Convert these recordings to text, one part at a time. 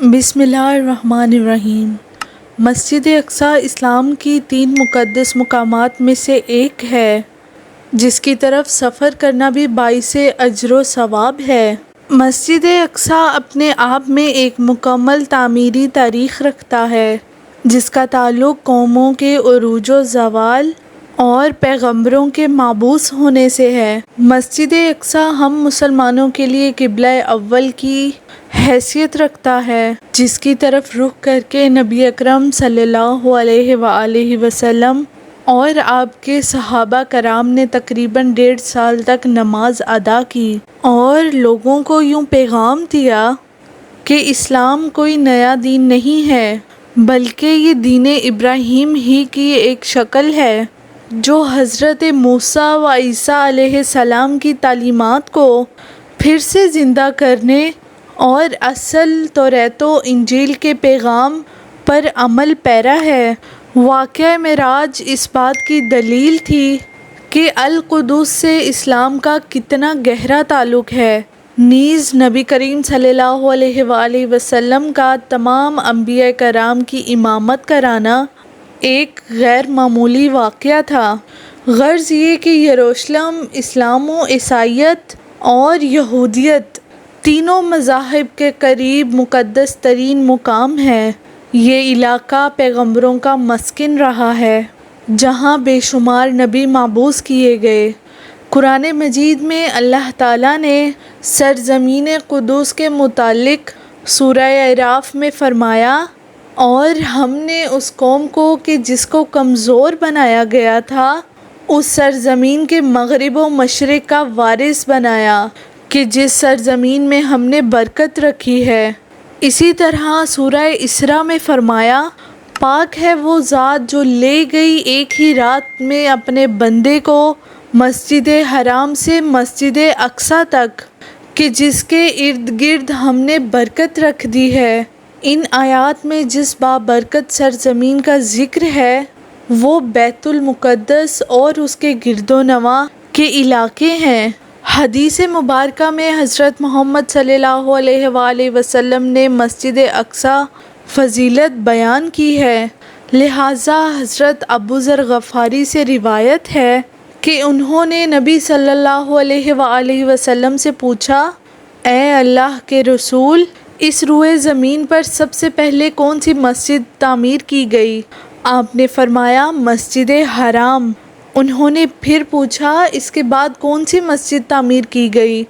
بسم اللہ الرحمن الرحیم۔ مسجد اقصیٰ اسلام کی 3 مقدس مقامات میں سے ایک ہے جس کی طرف سفر کرنا بھی باعث اجر و ثواب ہے۔ مسجد اقصیٰ اپنے آپ میں ایک مکمل تعمیری تاریخ رکھتا ہے جس کا تعلق قوموں کے عروج و زوال اور پیغمبروں کے مبعوث ہونے سے ہے۔ مسجد اقصیٰ ہم مسلمانوں کے لیے قبلہ اول کی حیثیت رکھتا ہے جس کی طرف رخ کر کے نبی اکرم صلی اللہ علیہ وآلہ وسلم اور آپ کے صحابہ کرام نے تقریباً 1.5 سال تک نماز ادا کی اور لوگوں کو یوں پیغام دیا کہ اسلام کوئی نیا دین نہیں ہے بلکہ یہ دین ابراہیم ہی کی ایک شکل ہے جو حضرت موسیٰ و عیسیٰ علیہ السلام کی تعلیمات کو پھر سے زندہ کرنے اور اصل توریت و انجیل کے پیغام پر عمل پیرا ہے۔ واقعہ معراج اس بات کی دلیل تھی کہ القدس سے اسلام کا کتنا گہرا تعلق ہے۔ نیز نبی کریم صلی اللہ علیہ وآلہ وسلم کا تمام انبیاء کرام کی امامت کرانا ایک غیر معمولی واقعہ تھا۔ غرض یہ کہ یروشلم اسلام و عیسائیت اور یہودیت تینوں مذاہب کے قریب مقدس ترین مقام ہے۔ یہ علاقہ پیغمبروں کا مسکن رہا ہے جہاں بے شمار نبی مبعوث کیے گئے۔ قرآن مجید میں اللہ تعالیٰ نے سرزمین قدس کے متعلق سورہ اعراف میں فرمایا، اور ہم نے اس قوم کو کہ جس کو کمزور بنایا گیا تھا اس سرزمین کے مغرب و مشرق کا وارث بنایا کہ جس سرزمین میں ہم نے برکت رکھی ہے۔ اسی طرح سورہ اسراء میں فرمایا، پاک ہے وہ ذات جو لے گئی ایک ہی رات میں اپنے بندے کو مسجد حرام سے مسجد اقصیٰ تک کہ جس کے ارد گرد ہم نے برکت رکھ دی ہے۔ ان آیات میں جس بابرکت سرزمین کا ذکر ہے وہ بیت المقدس اور اس کے گرد و نواح کے علاقے ہیں۔ حدیث مبارکہ میں حضرت محمد صلی اللہ علیہ وآلہ وسلم نے مسجد اقصیٰ فضیلت بیان کی ہے، لہٰذا حضرت ابو ذر غفاری سے روایت ہے کہ انہوں نے نبی صلی اللہ علیہ وآلہ وسلم سے پوچھا، اے اللہ کے رسول، اس روئے زمین پر سب سے پہلے کون سی مسجد تعمیر کی گئی؟ آپ نے فرمایا، مسجد حرام۔ انہوں نے پھر پوچھا، اس کے بعد کون سی مسجد تعمیر کی گئی؟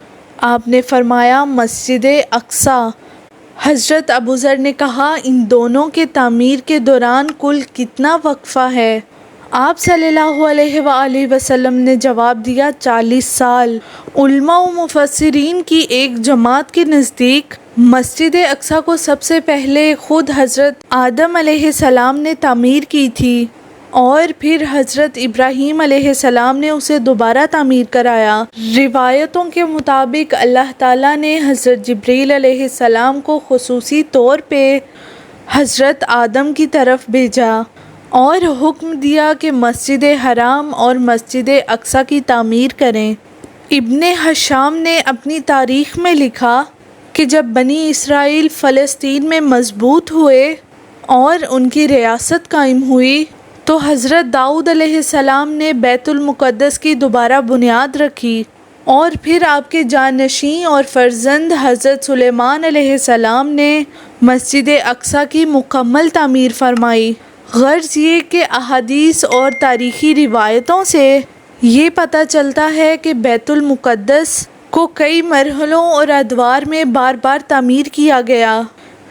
آپ نے فرمایا، مسجد اقصیٰ۔ حضرت ابو ذر نے کہا، ان دونوں کے تعمیر کے دوران کل کتنا وقفہ ہے؟ آپ صلی اللہ علیہ وآلہ وسلم نے جواب دیا، 40 سال۔ علماء و مفسرین کی ایک جماعت کے نزدیک مسجد اقصیٰ کو سب سے پہلے خود حضرت آدم علیہ السلام نے تعمیر کی تھی اور پھر حضرت ابراہیم علیہ السلام نے اسے دوبارہ تعمیر کرایا۔ روایتوں کے مطابق اللہ تعالیٰ نے حضرت جبریل علیہ السلام کو خصوصی طور پہ حضرت آدم کی طرف بھیجا اور حکم دیا کہ مسجد حرام اور مسجد اقصیٰ کی تعمیر کریں۔ ابن ہشام نے اپنی تاریخ میں لکھا کہ جب بنی اسرائیل فلسطین میں مضبوط ہوئے اور ان کی ریاست قائم ہوئی تو حضرت داؤد علیہ السلام نے بیت المقدس کی دوبارہ بنیاد رکھی اور پھر آپ کے جانشین اور فرزند حضرت سلیمان علیہ السلام نے مسجد اقصیٰ کی مکمل تعمیر فرمائی۔ غرض یہ کہ احادیث اور تاریخی روایتوں سے یہ پتہ چلتا ہے کہ بیت المقدس کو کئی مرحلوں اور ادوار میں بار بار تعمیر کیا گیا،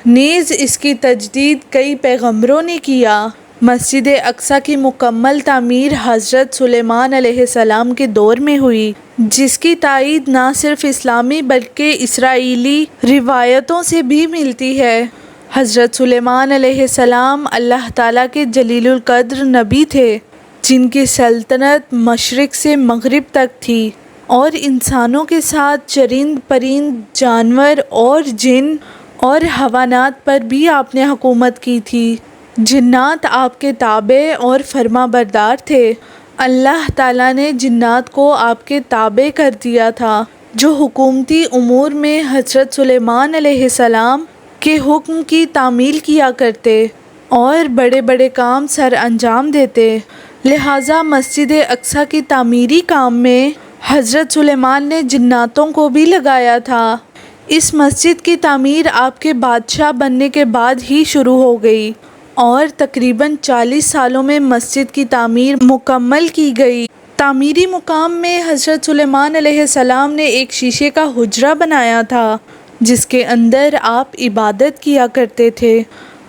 نیز اس کی تجدید کئی پیغمبروں نے کیا۔ مسجد اقصیٰ کی مکمل تعمیر حضرت سلیمان علیہ السلام کے دور میں ہوئی، جس کی تائید نہ صرف اسلامی بلکہ اسرائیلی روایتوں سے بھی ملتی ہے۔ حضرت سلیمان علیہ السلام اللہ تعالیٰ کے جلیل القدر نبی تھے جن کی سلطنت مشرق سے مغرب تک تھی، اور انسانوں کے ساتھ چرند پرند، جانور اور جن اور حیوانات پر بھی آپ نے حکومت کی تھی۔ جنات آپ کے تابع اور فرما بردار تھے۔ اللہ تعالیٰ نے جنات کو آپ کے تابع کر دیا تھا جو حکومتی امور میں حضرت سلیمان علیہ السلام کے حکم کی تعمیل کیا کرتے اور بڑے بڑے کام سر انجام دیتے۔ لہٰذا مسجد اقصیٰ کی تعمیری کام میں حضرت سلیمان نے جناتوں کو بھی لگایا تھا۔ اس مسجد کی تعمیر آپ کے بادشاہ بننے کے بعد ہی شروع ہو گئی اور تقریباً 40 سالوں میں مسجد کی تعمیر مکمل کی گئی۔ تعمیری مقام میں حضرت سلیمان علیہ السلام نے ایک شیشے کا حجرہ بنایا تھا جس کے اندر آپ عبادت کیا کرتے تھے۔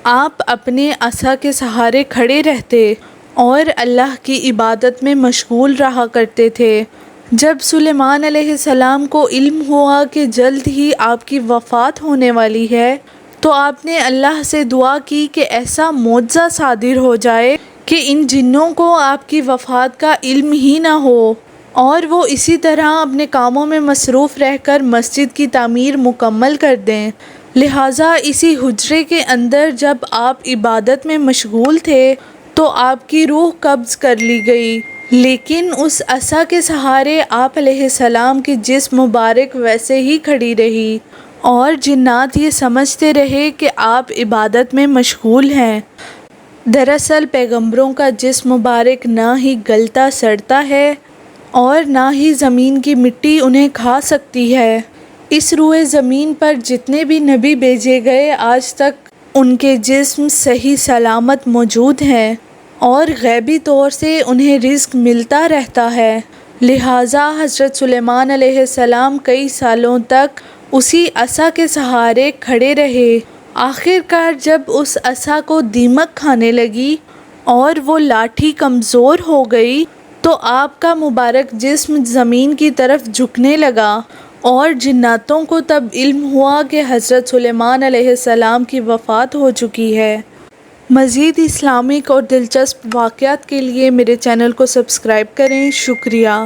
آپ اپنے عصا کے سہارے کھڑے رہتے اور اللہ کی عبادت میں مشغول رہا کرتے تھے۔ جب سلیمان علیہ السلام کو علم ہوا کہ جلد ہی آپ کی وفات ہونے والی ہے تو آپ نے اللہ سے دعا کی کہ ایسا معجزہ صادر ہو جائے کہ ان جنوں کو آپ کی وفات کا علم ہی نہ ہو اور وہ اسی طرح اپنے کاموں میں مصروف رہ کر مسجد کی تعمیر مکمل کر دیں۔ لہٰذا اسی حجرے کے اندر جب آپ عبادت میں مشغول تھے تو آپ کی روح قبض کر لی گئی، لیکن اس عصا کے سہارے آپ علیہ السلام کی جسم مبارک ویسے ہی کھڑی رہی اور جنات یہ سمجھتے رہے کہ آپ عبادت میں مشغول ہیں۔ دراصل پیغمبروں کا جسم مبارک نہ ہی گلتا سڑتا ہے اور نہ ہی زمین کی مٹی انہیں کھا سکتی ہے۔ اس روئے زمین پر جتنے بھی نبی بھیجے گئے آج تک ان کے جسم صحیح سلامت موجود ہیں اور غیبی طور سے انہیں رزق ملتا رہتا ہے۔ لہٰذا حضرت سلیمان علیہ السلام کئی سالوں تک اسی عصا کے سہارے کھڑے رہے۔ آخر کار جب اس عصا کو دیمک کھانے لگی اور وہ لاٹھی کمزور ہو گئی تو آپ کا مبارک جسم زمین کی طرف جھکنے لگا اور جناتوں کو تب علم ہوا کہ حضرت سلیمان علیہ السلام کی وفات ہو چکی ہے۔ مزید اسلامک اور دلچسپ واقعات کے لیے میرے چینل کو سبسکرائب کریں۔ شکریہ۔